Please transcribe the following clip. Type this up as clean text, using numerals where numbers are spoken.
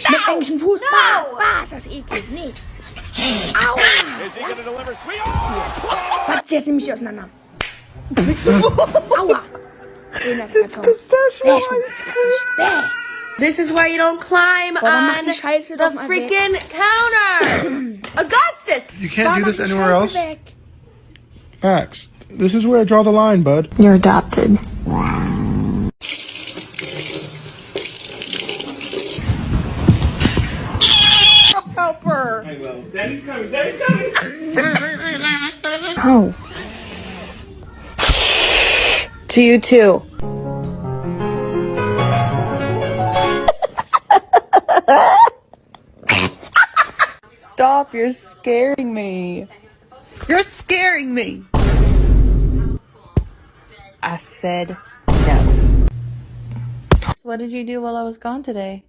Schmeckt eigentlich ein Fuß? Bah, ist das eklig. Nee. Aua. Was, jetzt nehme ich die auseinander. Was willst du? Aua. It's disgusting. This is why you don't climb mach on die Scheiße the doch mal freaking counter. Augustus! You can't do this mach die anywhere Scheiße else. weg. Max, this is where I draw the line, bud. You're adopted. Help her! I will. Daddy's coming. Daddy's coming. Oh. To you too. Stop, you're scaring me. You're scaring me. I said no. So what did you do while I was gone today?